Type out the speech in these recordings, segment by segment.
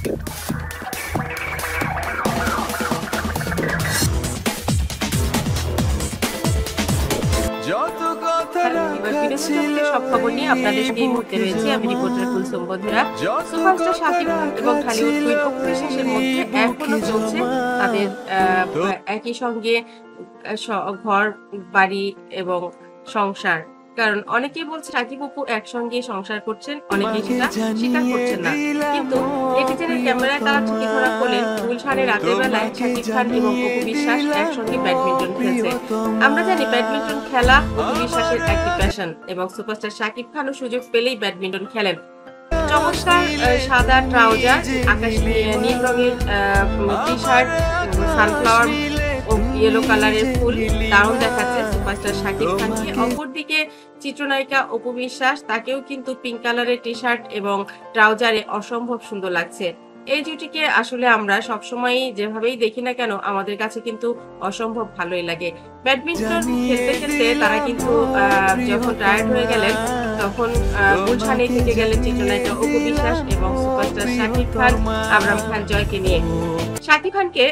সব খবর নিয়ে আপনাদের এই মুহূর্তে রয়েছে আমি রিপোর্টার কুলসুম। বন্ধুরা, সুপারস্টার শাকিব খান এবং ঢালিউড কুইন অপু বিশ্বাসের মধ্যে এখনো চলছে তাদের একই সঙ্গে ঘর বাড়ি এবং সংসার। কারণ অনেকেই বলছে শাকিব অপু একসঙ্গে সংসার করছেন, অনেকেই সেটা স্বীকার করছেন না। কিন্তু নেটিজেনের ক্যামেরায় তারা ঠিকই ধরা পড়লেন গুলশানের রাতের বেলায় শাকিব খান এবং অপু বিশ্বাস একসঙ্গে ব্যাডমিন্টন খেলছে। আমরা জানি ব্যাডমিন্টন খেলা অপু বিশ্বাসের একটি প্যাশন এবং সুপারস্টার শাকিব খানও সুযোগ পেলেই ব্যাডমিন্টন খেলেন। চমৎকার সাদা ট্রাউজার, আকাশ নীল রঙের টি শার্ট, সানফ্লাওয়ার ও ইয়েলো কালারের ফুল দারুণ দেখাচ্ছে সুপারস্টার শাকিব খানকে। অপরদিকে চিত্রনায়িকা অপু বিশ্বাস, তাকেও কিন্তু পিঙ্ক কালারের টি শার্ট এবং ট্রাউজারে অসম্ভব সুন্দর লাগছে। এই জুটিকে আসলে আমরা সবসময় যেভাবেই দেখি না কেন আমাদের কাছে কিন্তু অসম্ভব ভালোই লাগে। ব্যাডমিন্টন খেলতে খেলতে তারা কিন্তু যখন টায়ার্ড হয়ে গেলেন তখন গুলশানে থেকে গেলেন চিত্রনায়িকা অপু বিশ্বাস এবং সুপারস্টার শাকিব খান আবরাম খান জয়কে নিয়ে। শাকিব খানকে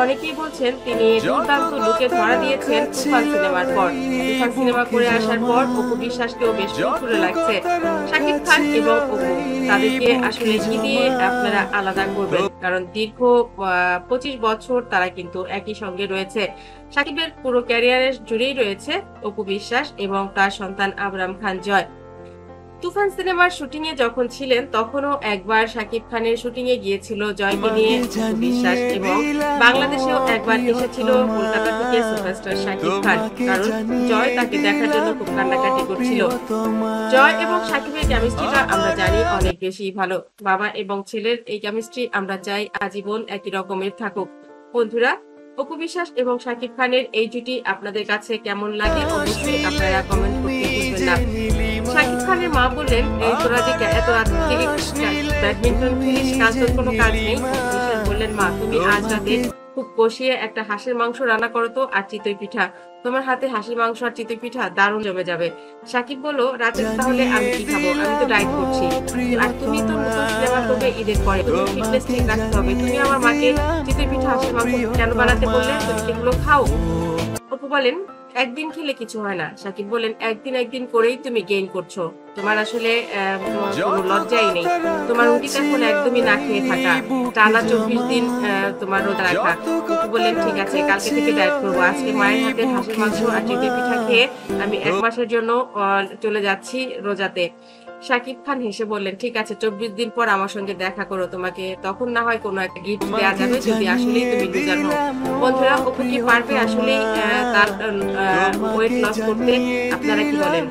অনেকেই বলছেন তিনি দুর্দান্ত লুকে ধরা দিয়েছেন তুফান সিনেমার পর। তুফান সিনেমা করে আসার পর অপু বিশ্বাসকেও বেশ ফুরফুরে লাগছে। শাকিব খান এবং অপু, তাদেরকে আসলে কি দিয়ে আপনারা আলাদা করবেন? কারণ দীর্ঘ 25 বছর তারা কিন্তু একই সঙ্গে রয়েছে। শাকিবের পুরো ক্যারিয়ারের জুড়েই রয়েছে অপু বিশ্বাস এবং তার সন্তান আবরাম খান জয়। তুফান সিনেমার শুটিং এ যখন ছিলেন তখনও একবার শাকিব খানের শুটিং এ গিয়েছিল জয়কে নিয়ে অপু বিশ্বাস, এবং বাংলাদেশেও একবার এসেছিল কলকাতা থেকে সুপারস্টার শাকিব খান। কারণ জয় তাকে দেখার জন্য খুব কান্নাকাটি করছিল। জয় এবং শাকিবের কেমিস্ট্রিটা আমরা জানি অনেক বেশি ভালো। বাবা এবং ছেলের এই কেমিস্ট্রি আমরা চাই আজীবন একই রকমের থাকুক। বন্ধুরা, অপু বিশ্বাস এবং শাকিব খানের এই জুটি আপনাদের কাছে কেমন লাগে অবশ্যই আপনারা কমেন্ট করতে ভুলবেন না। শাকিব খানের মা বললেন, এই তোরা যে এত রাত থেকে ব্যাডমিন্টন খেলিস, কাজ তোর কোনো কাজ নেই। বিশ্বাস বললেন, মা তুমি আজ রাতে খুব কষিয়ে একটা হাঁসের মাংস রান্না করো তো, আর চিতই পিঠা। তোমার হাতে হাঁসের মাংস আর চিতই পিঠা দারুণ জমে যাবে। শাকিব বলল, রাতে তাহলে আমি কি খাবো? আমি তো ডায়েট করছি। আর তুমি তো নতুন সিনেমা করবে ঈদের পরে, তুমি ফিটনেস ঠিক রাখতে হবে। তুমি আমার মাকে চিতই পিঠা হাঁসের মাংস কেন বানাতে বললে? তুমি এগুলো খাও। অপু বলেন, একদিন খেলে কিছু হয় না। শাকিব বলেন, একদিন করেই তুমি গেইন করছো। তোমার আসলে কোনো লজ্জাই নেই। তোমার উচিত এখন একদমই না খেয়ে থাকা, টানা 24 দিন তোমার রোজা রাখা। অপু বললেন, ঠিক আছে, কালকে থেকে ডায়েট করবো। আজকে মায়ের হাতে হাঁসের মাংস আর চিতই পিঠা খেয়ে আমি 1 মাসের জন্য চলে যাচ্ছি রোজাতে। শাকিব খান হেসে বললেন, ঠিক আছে, 24 দিন পর আমার সঙ্গে দেখা করো, তোমাকে তখন না হয় কোনো একটা গিফট দেওয়া যাবে যদি আসলেই তুমি লুজার হও। বন্ধুরা, অপু কি পারবে আসলেই তার ওয়েট লস করতে? আপনারা কি বলেন?